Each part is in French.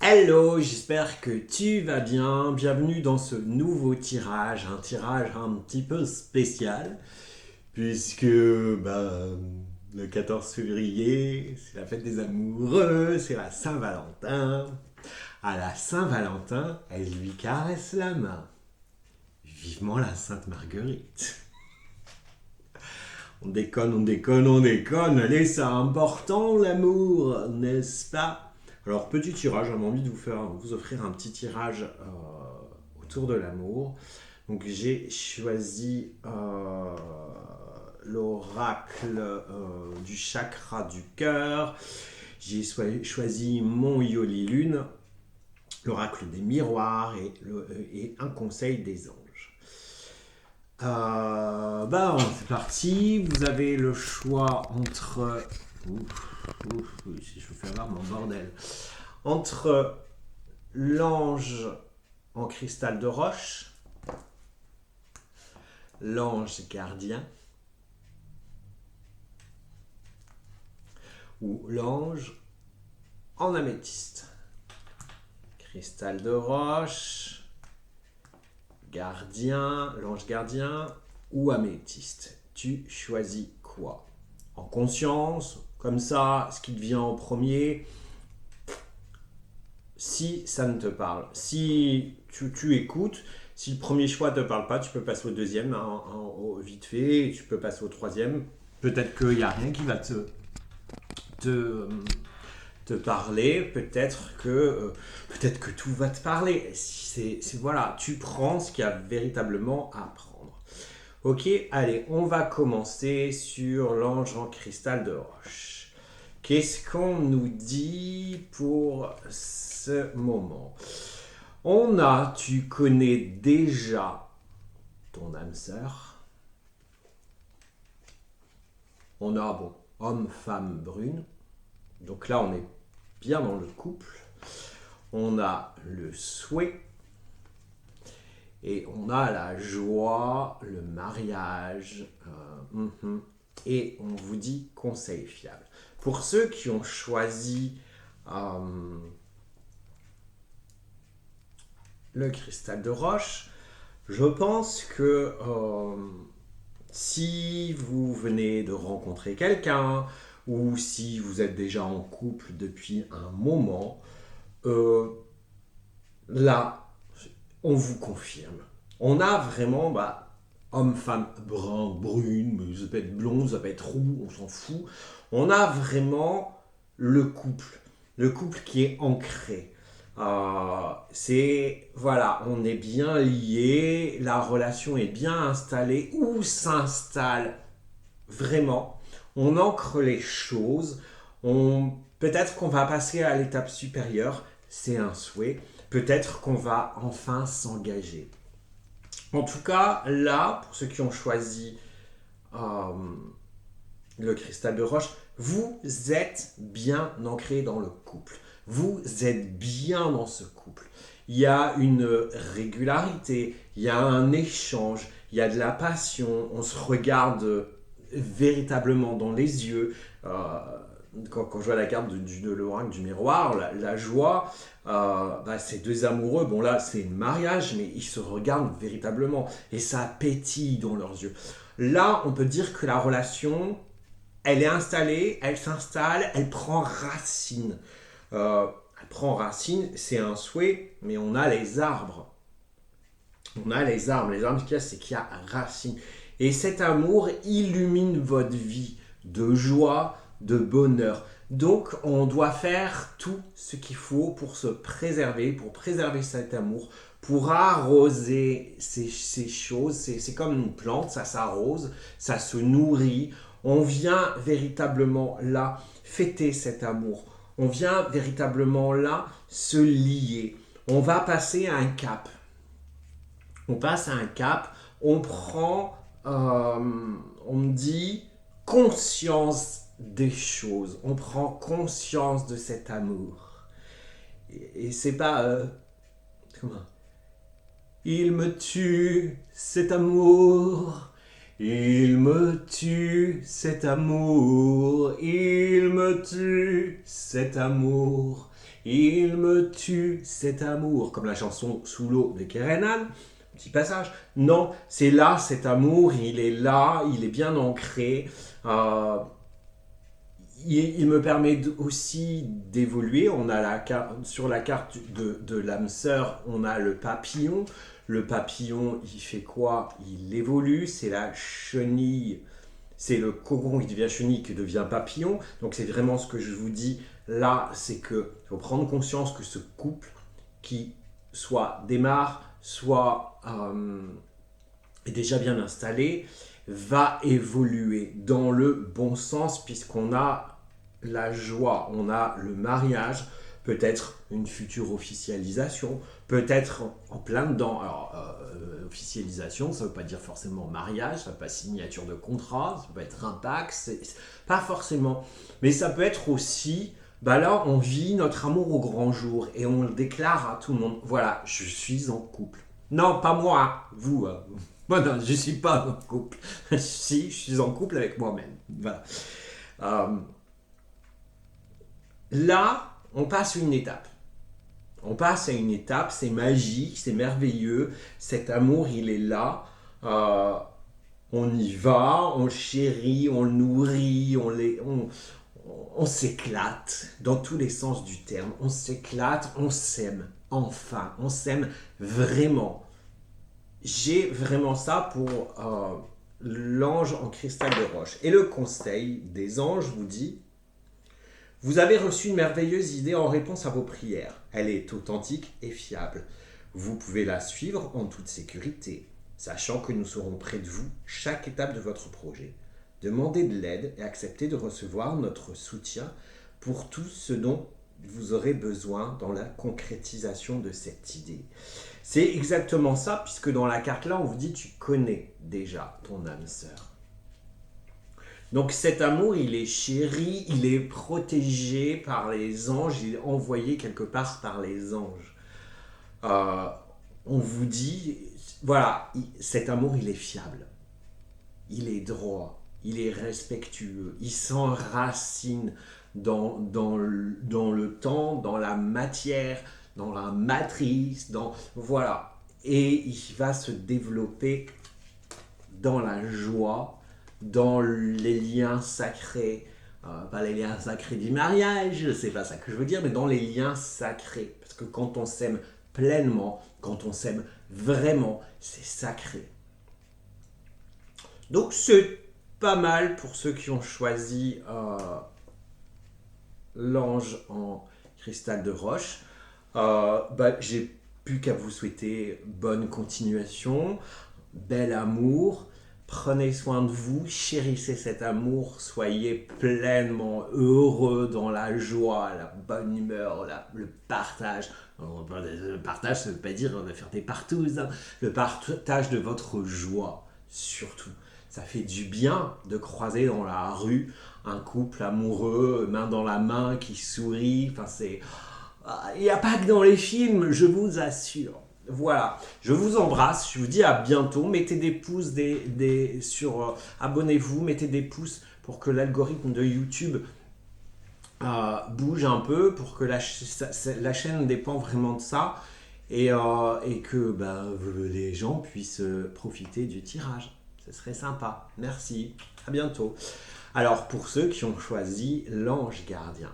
Hello, j'espère que tu vas bien. Bienvenue dans ce nouveau tirage, un tirage un petit peu spécial, puisque le 14 février, c'est la fête des amoureux, c'est la Saint-Valentin. À la Saint-Valentin, elle lui caresse la main. Vivement la Sainte Marguerite. On déconne, on déconne, on déconne. Allez, c'est important l'amour, n'est-ce pas? Alors, petit tirage, j'avais envie de vous offrir un petit tirage autour de l'amour. Donc, j'ai choisi l'oracle du chakra du cœur. J'ai choisi mon Yoli Lune, l'oracle des miroirs et un conseil des anges. C'est parti. Vous avez le choix entre. Si je vous fais avoir mon bordel. Entre l'ange en cristal de roche, l'ange gardien, ou l'ange en améthyste. Cristal de roche, gardien, l'ange gardien ou améthyste. Tu choisis quoi? En conscience, comme ça, ce qui te vient en premier, si ça ne te parle. Si tu écoutes, si le premier choix ne te parle pas, tu peux passer au deuxième, vite fait, et tu peux passer au troisième. Peut-être qu'il n'y a rien qui va te, te parler, peut-être que tout va te parler. Voilà, tu prends ce qu'il y a véritablement à prendre. Ok, allez, on va commencer sur l'ange en cristal de roche. Qu'est-ce qu'on nous dit pour ce moment? Tu connais déjà ton âme sœur. On a, homme, femme, brune. Donc là, on est bien dans le couple. On a le souhait. Et on a la joie, le mariage. Et on vous dit conseil fiable. Pour ceux qui ont choisi le cristal de roche, je pense que si vous venez de rencontrer quelqu'un ou si vous êtes déjà en couple depuis un moment, là, on vous confirme. On a vraiment, homme, femme, brun, brune, mais ça peut être blond, ça peut être roux, on s'en fout. On a vraiment le couple qui est ancré. Voilà, on est bien lié, la relation est bien installée, ou s'installe vraiment. On ancre les choses, peut-être qu'on va passer à l'étape supérieure, c'est un souhait, peut-être qu'on va enfin s'engager. En tout cas, là, pour ceux qui ont choisi euh, le cristal de roche, vous êtes bien ancré dans le couple. Vous êtes bien dans ce couple. Il y a une régularité, il y a un échange, il y a de la passion, on se regarde véritablement dans les yeux. Quand je vois la carte de l'oracle du miroir, la joie, ces deux amoureux, bon là c'est le mariage, mais ils se regardent véritablement et ça pétille dans leurs yeux. Là, on peut dire que la relation, elle est installée, elle s'installe, elle prend racine. Elle prend racine, c'est un souhait, mais on a les arbres. On a les arbres. Les arbres, c'est qu'il y a racine. Et cet amour illumine votre vie de joie, de bonheur. Donc, on doit faire tout ce qu'il faut pour se préserver, pour préserver cet amour, pour arroser ces choses. C'est comme une plante, ça s'arrose, ça se nourrit. On vient véritablement là fêter cet amour. On vient véritablement là se lier. On va passer à un cap. On passe à un cap. On prend, on me dit, conscience des choses. On prend conscience de cet amour. Et c'est pas... comment? Il me tue, cet amour. Il me tue, cet amour. Il me tue, cet amour. Il me tue cet amour, comme la chanson Sous l'eau de Kerenan. Petit passage. Non, c'est là, cet amour, il est là, il est bien ancré. Euh, il me permet aussi d'évoluer. On a sur la carte de l'âme sœur, on a le papillon. Le papillon, il fait quoi? Il évolue. C'est la chenille. C'est le cocon qui devient chenille, qui devient papillon. Donc c'est vraiment ce que je vous dis là, c'est que faut prendre conscience que ce couple qui soit démarre, soit est déjà bien installé, va évoluer dans le bon sens puisqu'on a la joie, on a le mariage, peut-être une future officialisation, peut-être en plein dedans. Alors, officialisation, ça ne veut pas dire forcément mariage, ça ne veut pas signature de contrat, ça peut être un pacte, pas forcément. Mais ça peut être aussi, bah là, on vit notre amour au grand jour et on le déclare à tout le monde. Voilà, je suis en couple. Non, pas moi, vous. Moi, non, je ne suis pas en couple. Si, je suis en couple avec moi-même. Voilà. Euh, Là, on passe une étape. On passe à une étape, c'est magique, c'est merveilleux. Cet amour, il est là. Euh, on y va, on le chérit, on le nourrit, on s'éclate dans tous les sens du terme. On s'éclate, on s'aime. Enfin, on s'aime vraiment. J'ai vraiment ça pour l'ange en cristal de roche. Et le conseil des anges vous dit: vous avez reçu une merveilleuse idée en réponse à vos prières. Elle est authentique et fiable. Vous pouvez la suivre en toute sécurité, sachant que nous serons près de vous chaque étape de votre projet. Demandez de l'aide et acceptez de recevoir notre soutien pour tout ce dont vous aurez besoin dans la concrétisation de cette idée. C'est exactement ça, puisque dans la carte là, on vous dit: tu connais déjà ton âme sœur. Donc cet amour, il est chéri, il est protégé par les anges, il est envoyé quelque part par les anges. Euh, on vous dit, voilà, cet amour, il est fiable, il est droit, il est respectueux, il s'enracine dans le temps, dans la matière, dans la matrice, voilà. Et il va se développer dans la joie, dans les liens sacrés, pas les liens sacrés du mariage, c'est pas ça que je veux dire, mais dans les liens sacrés. Parce que quand on s'aime pleinement, quand on s'aime vraiment, c'est sacré. Donc c'est pas mal pour ceux qui ont choisi l'ange en cristal de roche. J'ai plus qu'à vous souhaiter bonne continuation, bel amour. Prenez soin de vous, chérissez cet amour, soyez pleinement heureux dans la joie, la bonne humeur, le partage. Le partage, ça ne veut pas dire de faire des partous, hein. Le partage de votre joie, surtout. Ça fait du bien de croiser dans la rue un couple amoureux, main dans la main, qui sourit. Enfin, il n'y a pas que dans les films, je vous assure. Voilà, je vous embrasse, je vous dis à bientôt. Mettez des pouces abonnez-vous, mettez des pouces pour que l'algorithme de YouTube bouge un peu, pour que la chaîne dépend vraiment de ça et que les gens puissent profiter du tirage. Ce serait sympa. Merci, à bientôt. Alors, pour ceux qui ont choisi l'ange gardien.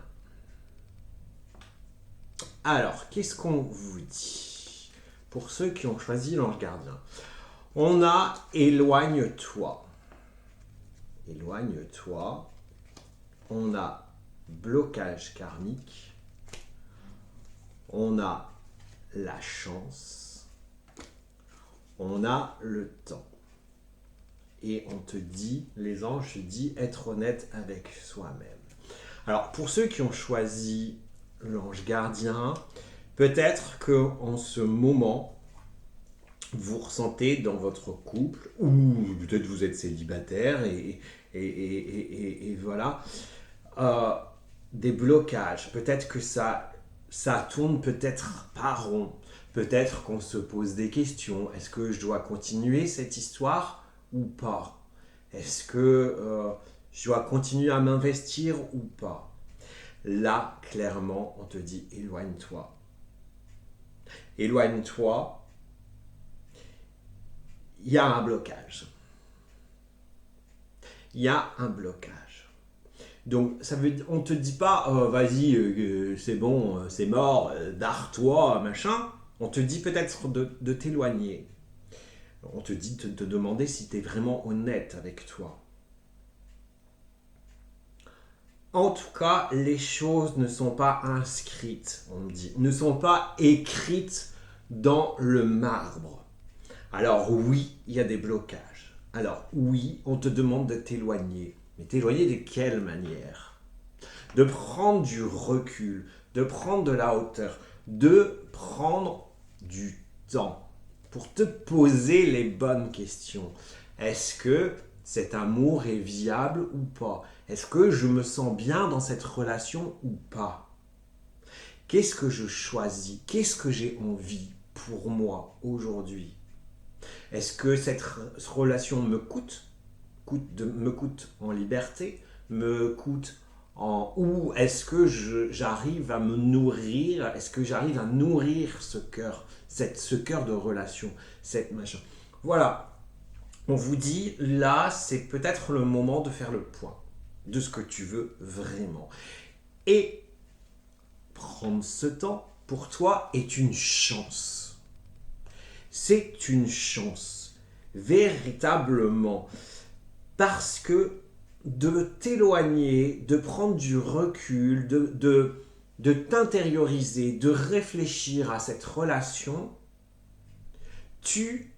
Alors, qu'est-ce qu'on vous dit? Pour ceux qui ont choisi l'ange gardien, on a éloigne-toi. Éloigne-toi. On a blocage karmique. On a la chance. On a le temps. Et on te dit, les anges te disent, être honnête avec soi-même. Alors, pour ceux qui ont choisi l'ange gardien, peut-être qu'en ce moment, vous ressentez dans votre couple, ou peut-être vous êtes célibataire, et voilà, des blocages. Peut-être que ça tourne peut-être pas rond. Peut-être qu'on se pose des questions. Est-ce que je dois continuer cette histoire ou pas? Est-ce que je dois continuer à m'investir ou pas? Là, clairement, on te dit éloigne-toi. Éloigne-toi, il y a un blocage. Il y a un blocage. Donc, on ne te dit pas, vas-y, c'est bon, c'est mort, barre-toi, machin. On te dit peut-être de t'éloigner. On te dit de te demander si tu es vraiment honnête avec toi. En tout cas, les choses ne sont pas inscrites, on me dit, ne sont pas écrites dans le marbre. Alors oui, il y a des blocages. Alors oui, on te demande de t'éloigner. Mais t'éloigner de quelle manière? De prendre du recul, de prendre de la hauteur, de prendre du temps pour te poser les bonnes questions. Est-ce que cet amour est viable ou pas? Est-ce que je me sens bien dans cette relation ou pas? Qu'est-ce que je choisis? Qu'est-ce que j'ai envie pour moi aujourd'hui? Est-ce que cette relation me me coûte en liberté, me coûte en... Ou est-ce que j'arrive à me nourrir? Est-ce que j'arrive à nourrir ce cœur, ce cœur de relation, cette machin? Voilà, on vous dit, là, c'est peut-être le moment de faire le point de ce que tu veux vraiment. Et prendre ce temps, pour toi, est une chance. C'est une chance, véritablement. Parce que de t'éloigner, de prendre du recul, de t'intérioriser, de réfléchir à cette relation, tu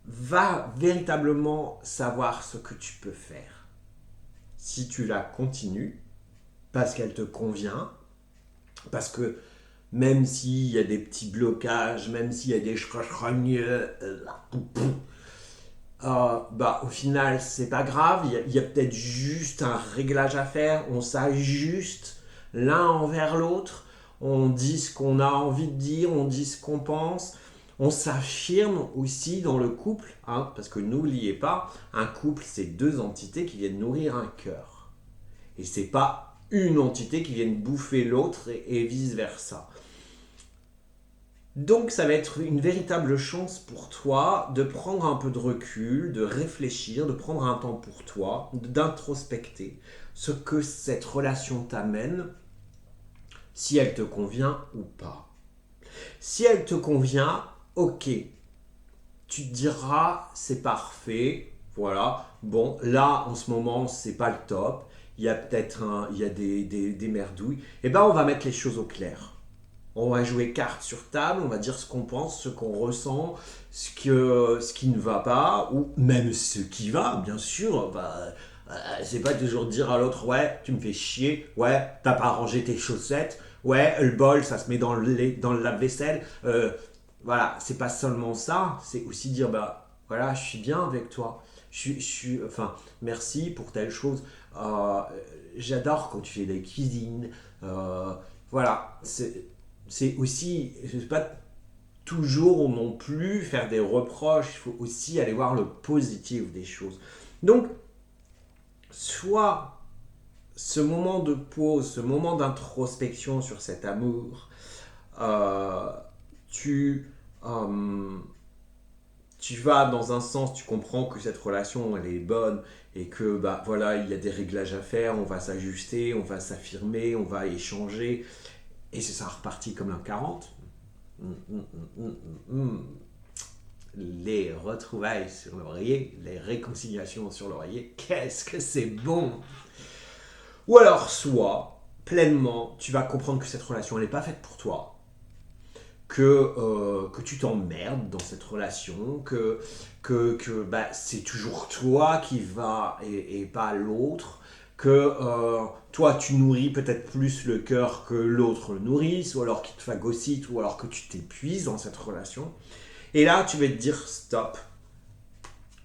vas véritablement savoir ce que tu peux faire. Si tu la continues, parce qu'elle te convient, parce que même s'il y a des petits blocages, même s'il y a des au final, c'est pas grave, il y a peut-être juste un réglage à faire, on s'ajuste l'un envers l'autre, on dit ce qu'on a envie de dire, on dit ce qu'on pense, on s'affirme aussi dans le couple, hein, parce que n'oubliez pas, un couple, c'est deux entités qui viennent nourrir un cœur. Et c'est pas une entité qui vienne bouffer l'autre et vice-versa. Donc ça va être une véritable chance pour toi de prendre un peu de recul, de réfléchir, de prendre un temps pour toi, d'introspecter ce que cette relation t'amène, si elle te convient ou pas. Si elle te convient, ok, tu te diras c'est parfait, voilà, bon là en ce moment c'est pas le top, il y a peut-être il y a des merdouilles, et ben on va mettre les choses au clair. On va jouer carte sur table, on va dire ce qu'on pense, ce qu'on ressent, ce qui ne va pas, ou même ce qui va, bien sûr. C'est pas toujours dire à l'autre, ouais, tu me fais chier, ouais, t'as pas rangé tes chaussettes, ouais, le bol, ça se met dans le lave-vaisselle. Voilà, c'est pas seulement ça, c'est aussi dire, bah voilà, je suis bien avec toi. Enfin, merci pour telle chose. Euh, J'adore quand tu fais des cuisines. Voilà, c'est aussi, c'est pas toujours non plus faire des reproches, il faut aussi aller voir le positif des choses. Donc, soit ce moment de pause, ce moment d'introspection sur cet amour, euh, tu, euh, tu vas dans un sens, tu comprends que cette relation elle est bonne et que bah voilà il y a des réglages à faire, on va s'ajuster, on va s'affirmer, on va échanger et c'est ça reparti comme un 40. Les retrouvailles sur l'oreiller, les réconciliations sur l'oreiller, qu'est-ce que c'est bon! Ou alors, soit, pleinement, tu vas comprendre que cette relation, elle n'est pas faite pour toi, que tu t'emmerdes dans cette relation, que bah, c'est toujours toi qui va et pas l'autre, que toi tu nourris peut-être plus le cœur que l'autre le nourrisse, ou alors qu'il te phagocyte, ou alors que tu t'épuises dans cette relation. Et là, tu vas te dire stop.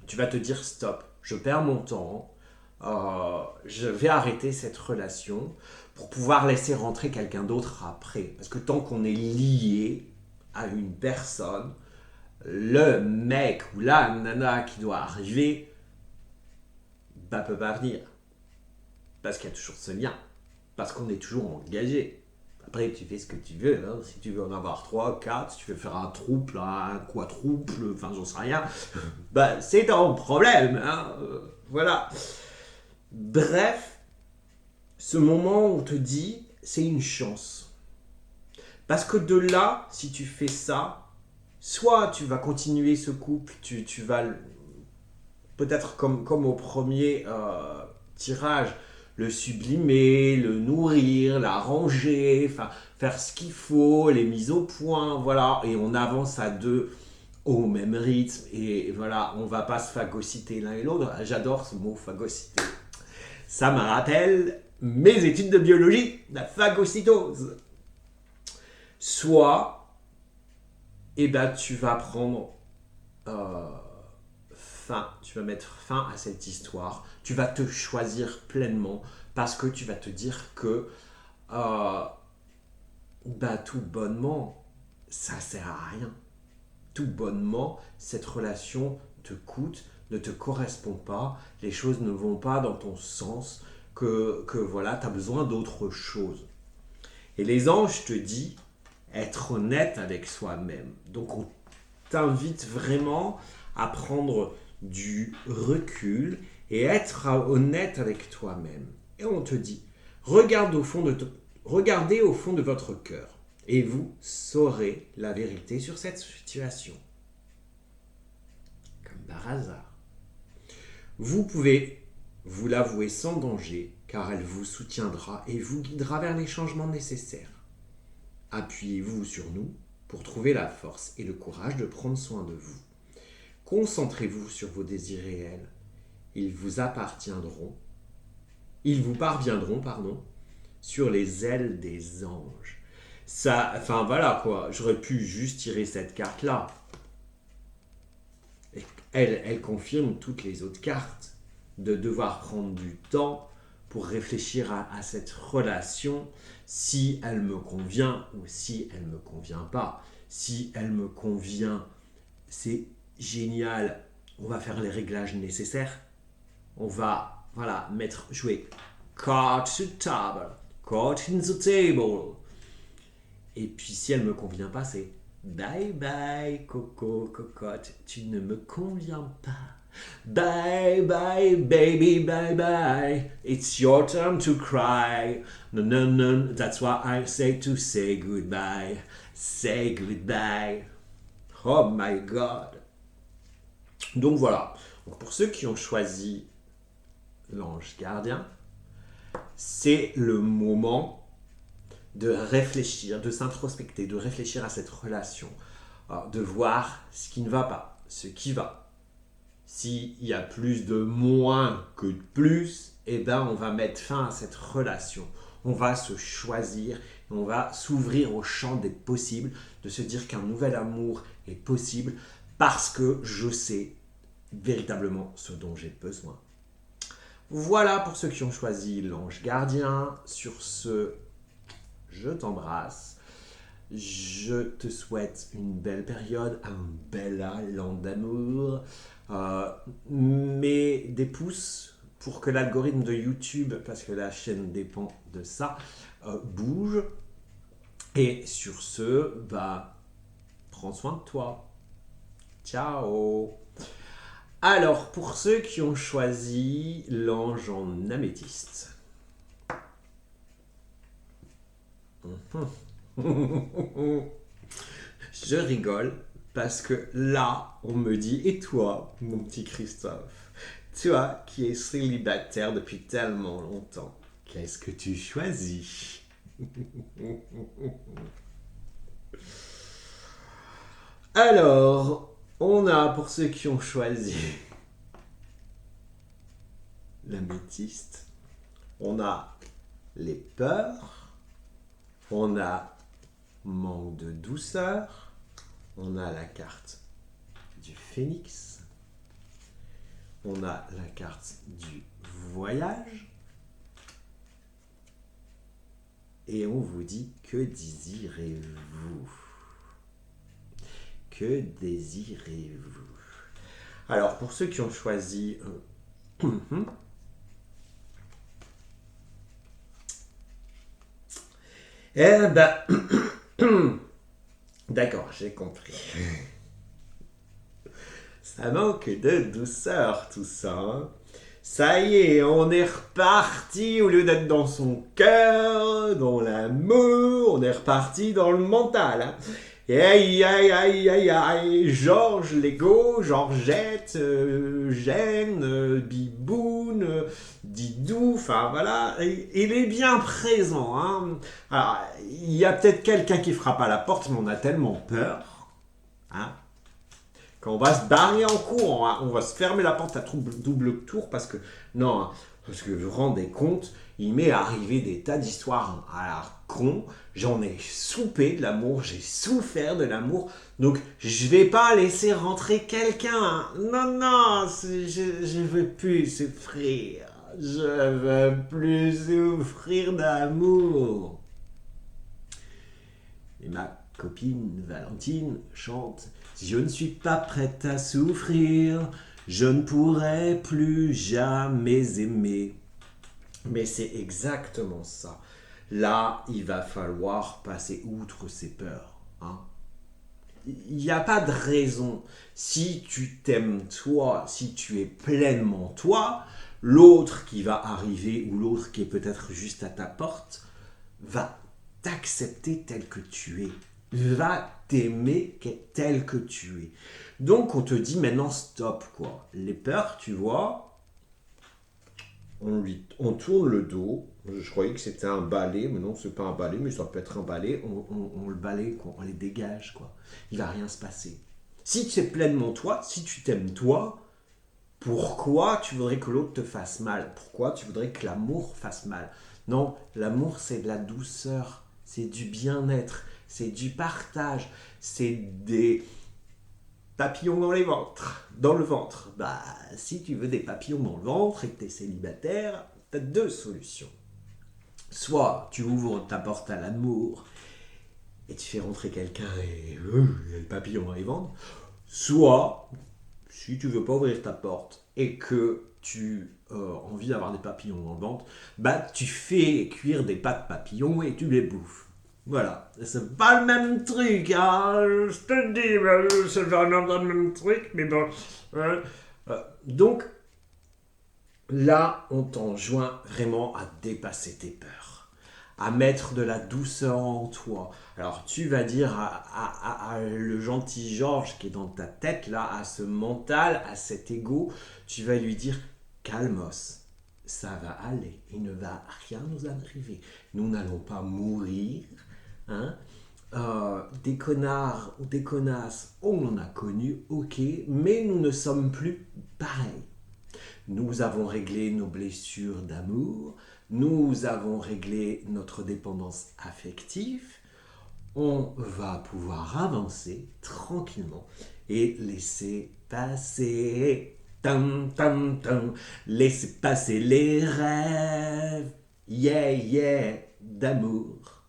Tu vas te dire stop. Je perds mon temps. Je vais arrêter cette relation pour pouvoir laisser rentrer quelqu'un d'autre après. Parce que tant qu'on est lié à une personne, le mec ou la nana qui doit arriver, bah peut pas venir. Parce qu'il y a toujours ce lien. parce qu'on est toujours engagé. Après, tu fais ce que tu veux, hein. Si tu veux en avoir 3, 4, si tu veux faire un trouble, un quadruple, enfin j'en sais rien, bah, c'est ton problème, hein. Voilà. Bref, ce moment où on te dit, c'est une chance. Parce que de là, si tu fais ça, soit tu vas continuer ce couple, tu vas peut-être comme au premier tirage, le sublimer, le nourrir, l'arranger, enfin faire ce qu'il faut, les mises au point, voilà, et on avance à deux au même rythme, et voilà, on va pas se phagocyter l'un et l'autre. J'adore ce mot phagocyter. Ça me rappelle mes études de biologie, la phagocytose. Soit, eh ben, tu vas prendre euh, tu vas mettre fin à cette histoire, tu vas te choisir pleinement parce que tu vas te dire que tout bonnement, ça sert à rien. Tout bonnement, cette relation te coûte, ne te correspond pas, les choses ne vont pas dans ton sens, que voilà, tu as besoin d'autre chose. Et les anges te disent être honnête avec soi-même. Donc on t'invite vraiment à prendre du recul et être honnête avec toi-même. Et on te dit, regardez au fond de votre cœur et vous saurez la vérité sur cette situation. Comme par hasard. Vous pouvez vous l'avouer sans danger, car elle vous soutiendra et vous guidera vers les changements nécessaires. Appuyez-vous sur nous pour trouver la force et le courage de prendre soin de vous. Concentrez-vous sur vos désirs réels. Ils vous parviendront, sur les ailes des anges. Ça, enfin voilà quoi, j'aurais pu juste tirer cette carte-là. Elle confirme toutes les autres cartes. De devoir prendre du temps pour réfléchir à cette relation, si elle me convient ou si elle ne me convient pas. Si elle me convient, c'est génial, on va faire les réglages nécessaires. On va, voilà, jouer card to table, card in the table. Et puis si elle ne me convient pas, c'est bye bye, coco, cocotte, tu ne me conviens pas. Bye bye baby, bye bye, it's your turn to cry. No, no, no, that's why I say to say goodbye. Say goodbye. Oh my god. Donc voilà. Donc pour ceux qui ont choisi l'ange gardien, c'est le moment de réfléchir, de s'introspecter, de réfléchir à cette relation, de voir ce qui ne va pas, ce qui va. S'il y a plus de moins que de plus, eh ben on va mettre fin à cette relation. On va se choisir, on va s'ouvrir au champ des possibles, de se dire qu'un nouvel amour est possible parce que je sais véritablement ce dont j'ai besoin. Voilà pour ceux qui ont choisi l'ange gardien. Sur ce, je t'embrasse. Je te souhaite une belle période, un bel an d'amour. Mets des pouces pour que l'algorithme de YouTube, parce que la chaîne dépend de ça, bouge. Et sur ce, prends soin de toi. Ciao. Alors, pour ceux qui ont choisi l'ange en améthyste. Je rigole parce que là, on me dit, et toi, mon petit Christophe, toi qui es célibataire depuis tellement longtemps, qu'est-ce que tu choisis? Alors, on a pour ceux qui ont choisi l'améthyste, on a les peurs, on a manque de douceur, on a la carte du phénix, on a la carte du voyage, et on vous dit que désirez-vous? Que désirez-vous? Alors, pour ceux qui ont choisi Eh ben, d'accord, j'ai compris. Ça manque de douceur tout ça, hein. Ça y est, on est reparti, au lieu d'être dans son cœur, dans l'amour, on est reparti dans le mental, hein. Et aïe aïe aïe aïe aïe, Georges Lego, Georgette, Jeanne, Biboun, Didou, enfin voilà, il est bien présent, hein. Alors, il y a peut-être quelqu'un qui frappe à la porte, mais on a tellement peur, hein. Quand on va se barrer en cours, on va se fermer la porte à double tour parce que, non, hein, parce que vous vous rendez compte, il m'est arrivé des tas d'histoires à la con. J'en ai soupé de l'amour, j'ai souffert de l'amour. Donc, je vais pas laisser rentrer quelqu'un, hein. Non, non, je veux plus souffrir. Je veux plus souffrir d'amour. Et ma copine Valentine chante: si je ne suis pas prête à souffrir, je ne pourrai plus jamais aimer. Mais c'est exactement ça. Là, il va falloir passer outre ces peurs, hein. Il n'y a pas de raison. Si tu t'aimes toi, si tu es pleinement toi, l'autre qui va arriver ou l'autre qui est peut-être juste à ta porte va t'accepter tel que tu es, va t'aimer tel que tu es. Donc on te dit maintenant stop quoi. Les peurs, tu vois, on tourne le dos. Je croyais que c'était un balai, mais non, c'est pas un balai, mais ça peut être un balai. On le balaye, quoi. On les dégage, quoi. Il va rien se passer. Si tu es pleinement toi, si tu t'aimes toi, pourquoi tu voudrais que l'autre te fasse mal? Pourquoi tu voudrais que l'amour fasse mal? Non, l'amour c'est de la douceur, c'est du bien-être, c'est du partage, c'est des papillons dans les ventres, dans le ventre. Bah, si tu veux des papillons dans le ventre et que tu es célibataire, tu as deux solutions. Soit tu ouvres ta porte à l'amour et tu fais rentrer quelqu'un et il y a le papillon dans les ventres. Soit, si tu veux pas ouvrir ta porte et que tu as envie d'avoir des papillons dans le ventre, bah tu fais cuire des pâtes papillons et tu les bouffes. Voilà, c'est pas le même truc, hein. Je te dis, c'est vraiment le même truc, mais bon. Donc, là, on t'enjoint vraiment à dépasser tes peurs, à mettre de la douceur en toi. Alors, tu vas dire à le gentil Georges qui est dans ta tête, là, à ce mental, à cet ego, tu vas lui dire: calmos, ça va aller, il ne va rien nous arriver. Nous n'allons pas mourir, hein. Des connards ou des connasses, on en a connu, ok, mais nous ne sommes plus pareils. Nous avons réglé nos blessures d'amour, nous avons réglé notre dépendance affective, on va pouvoir avancer tranquillement et laisser passer, laisser passer les rêves, yeah, yeah, d'amour.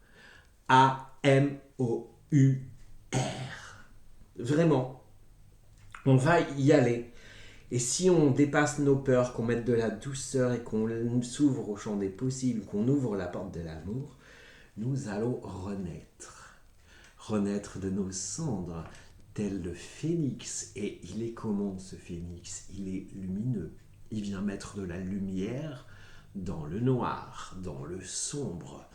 Amour. Vraiment, on va y aller. Et si on dépasse nos peurs, qu'on mette de la douceur et qu'on s'ouvre au champ des possibles, qu'on ouvre la porte de l'amour, nous allons renaître. Renaître de nos cendres, tel le phénix. Et il est comment ce phénix? Il est lumineux. Il vient mettre de la lumière dans le noir, dans le sombre.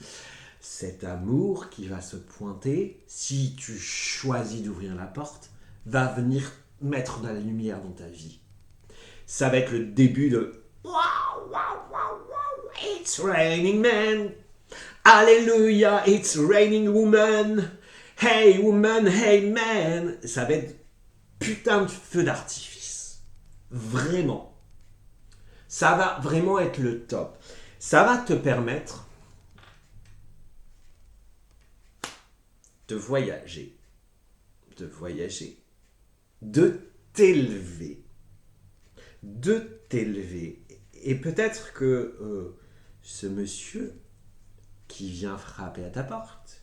Cet amour qui va se pointer, si tu choisis d'ouvrir la porte, va venir mettre de la lumière dans ta vie. Ça va être le début de wow, wow, wow, wow, it's raining men. Alléluia, it's raining woman. Hey woman, hey man. Ça va être putain de feu d'artifice. Vraiment. Ça va vraiment être le top. Ça va te permettre de voyager, de t'élever, Et peut-être que ce monsieur qui vient frapper à ta porte,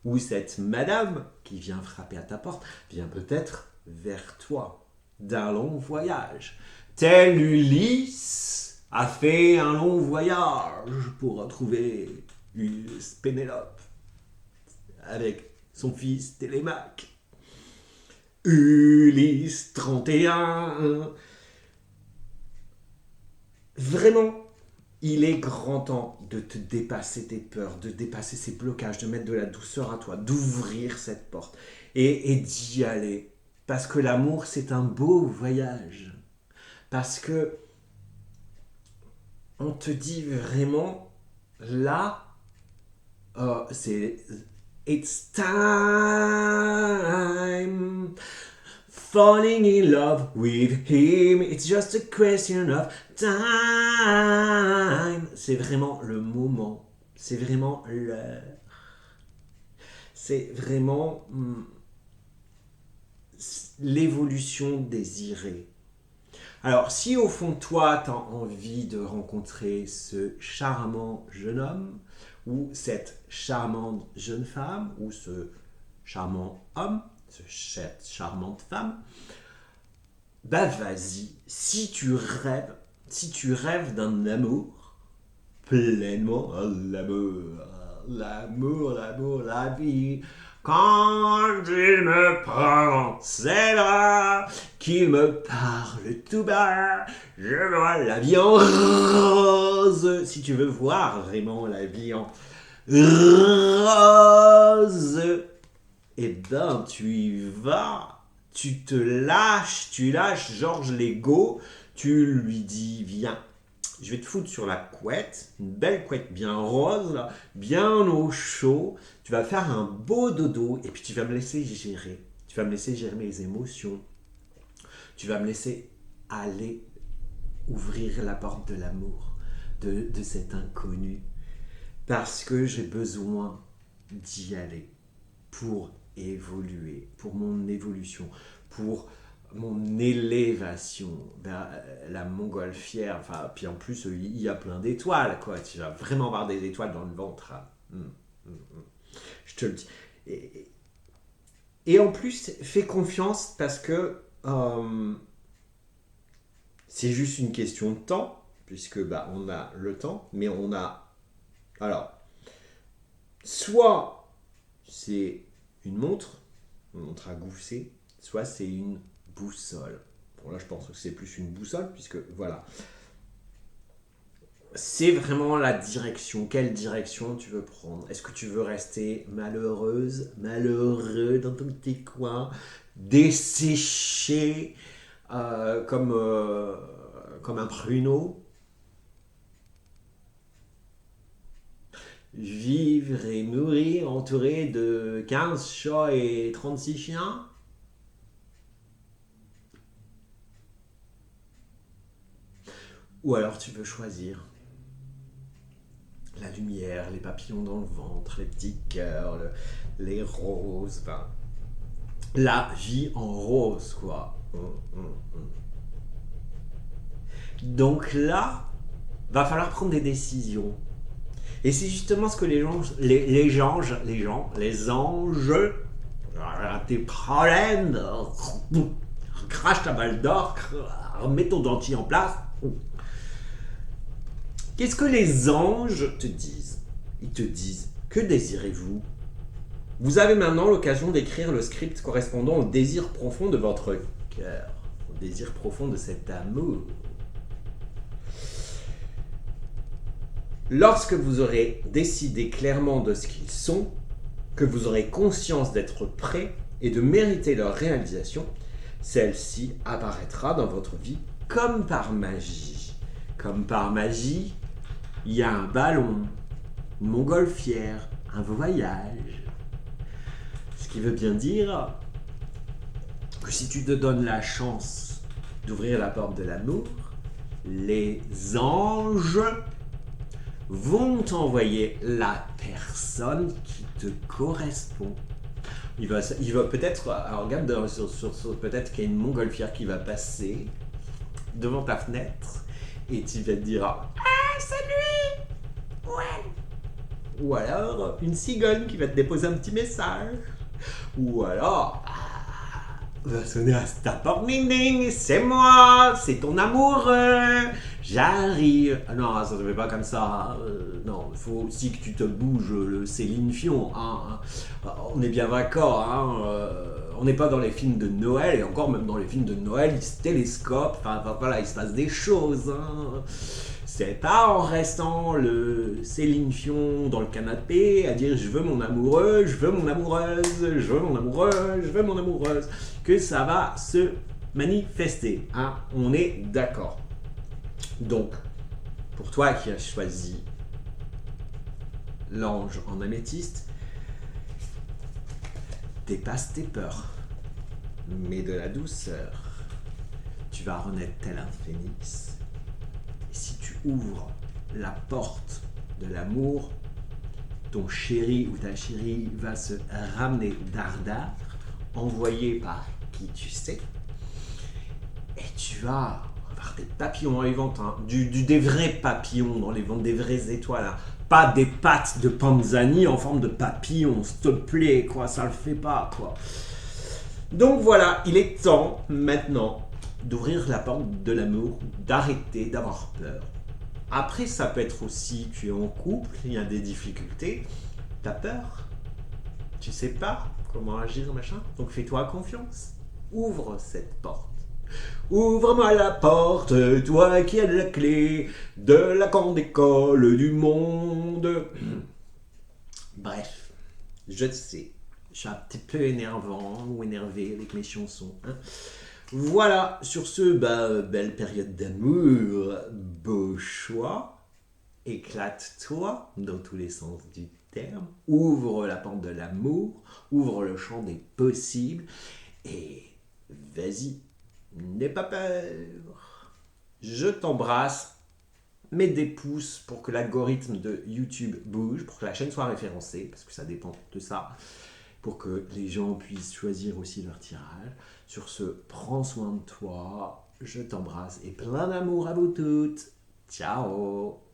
ou cette madame qui vient frapper à ta porte, vient peut-être vers toi d'un long voyage. Tel Ulysse a fait un long voyage pour retrouver Pénélope. avec son fils Télémaque. Ulysse 31. Vraiment, il est grand temps de te dépasser tes peurs, de dépasser ces blocages, de mettre de la douceur à toi, d'ouvrir cette porte et d'y aller. Parce que l'amour, c'est un beau voyage. Parce que on te dit vraiment, là, c'est It's time falling in love with him. It's just a question of time. C'est vraiment le moment. C'est vraiment l'heure. C'est vraiment l'évolution désirée. Alors, si au fond de toi, tu as envie de rencontrer ce charmant jeune homme, ou cette charmante jeune femme, ou ce charmant homme, cette charmante femme, bah vas-y, si tu rêves d'un amour, pleinement l'amour, la vie, quand il me prend dans ses bras, qu'il me parle tout bas, je vois la vie en rose. Si tu veux voir vraiment la vie en rose, eh ben tu y vas, tu te lâches, tu lâches Georges Lego, tu lui dis viens. Je vais te foutre sur la couette, une belle couette bien rose, là, bien au chaud. Tu vas faire un beau dodo et puis tu vas me laisser gérer. Tu vas me laisser gérer mes émotions. Tu vas me laisser aller ouvrir la porte de l'amour, de cet inconnu. Parce que j'ai besoin d'y aller pour évoluer, pour mon évolution, pour mon élévation vers la montgolfière. Enfin, puis en plus, il y a plein d'étoiles, quoi. Tu vas vraiment avoir des étoiles dans le ventre. Je te le dis. Et en plus, fais confiance parce que c'est juste une question de temps, puisque on a le temps, mais on a... Alors, soit c'est une montre à gousset, soit c'est une boussole. Bon, là, je pense que c'est plus une boussole, puisque voilà. C'est vraiment la direction. Quelle direction tu veux prendre? Est-ce que tu veux rester malheureuse, malheureux dans ton petit coin, desséché comme un pruneau? Vivre et mourir entouré de 15 chats et 36 chiens? Ou alors tu veux choisir la lumière, les papillons dans le ventre, les petits cœurs, les roses, enfin, la vie en rose, quoi. Donc là, va falloir prendre des décisions. Et c'est justement ce que les anges, tes problèmes, crache ta balle d'or, remets ton dentier en place. Qu'est-ce que les anges te disent? Ils te disent, que désirez-vous? Vous avez maintenant l'occasion d'écrire le script correspondant au désir profond de votre cœur, au désir profond de cet amour. Lorsque vous aurez décidé clairement de ce qu'ils sont, que vous aurez conscience d'être prêt et de mériter leur réalisation, celle-ci apparaîtra dans votre vie comme par magie. Comme par magie, il y a un ballon, une montgolfière, un voyage. Ce qui veut bien dire que si tu te donnes la chance d'ouvrir la porte de l'amour, les anges vont t'envoyer la personne qui te correspond. Il va peut-être, alors regarde peut-être qu'il y a une montgolfière qui va passer devant ta fenêtre et tu vas te dire ah c'est lui, ouais. Ou alors une cigogne qui va te déposer un petit message. Ou alors va sonner à ta porte. Ding ding, c'est moi, c'est ton amoureux. J'arrive. Ah non, ça ne fait pas comme ça. Non, il faut aussi que tu te bouges, le Céline Dion. On est bien d'accord. On n'est pas dans les films de Noël, et encore même dans les films de Noël, ils se télescopent. Voilà, il se passe des choses. C'est pas en restant le Céline Dion dans le canapé à dire je veux mon amoureux, je veux mon amoureuse, je veux mon amoureux, je veux mon amoureuse que ça va se manifester. On est d'accord. Donc, pour toi qui as choisi l'ange en améthyste, dépasse tes peurs, mets de la douceur. Tu vas renaître tel un phénix. Et si tu ouvres la porte de l'amour, ton chéri ou ta chérie va se ramener dardard, envoyé par qui tu sais, et tu vas avoir des papillons dans les ventres, des vrais papillons dans les ventres, des vraies étoiles, pas des pattes de Panzani en forme de papillon, s'il te plaît, quoi, ça le fait pas, quoi. Donc voilà, il est temps maintenant d'ouvrir la porte de l'amour, d'arrêter d'avoir peur. Après, ça peut être aussi, tu es en couple, il y a des difficultés, t'as peur, tu sais pas comment agir, machin, donc fais-toi confiance. Ouvre cette porte. Ouvre-moi la porte, toi qui as la clé de la grande école du monde. Bref, je sais, je suis un petit peu énervant ou énervé avec mes chansons. Voilà, sur ce, belle période d'amour, beau choix, éclate-toi dans tous les sens du terme, ouvre la porte de l'amour, ouvre le champ des possibles, et vas-y, n'aie pas peur. Je t'embrasse, mets des pouces pour que l'algorithme de YouTube bouge, pour que la chaîne soit référencée, parce que ça dépend de ça, pour que les gens puissent choisir aussi leur tirage. Sur ce, prends soin de toi, je t'embrasse et plein d'amour à vous toutes. Ciao.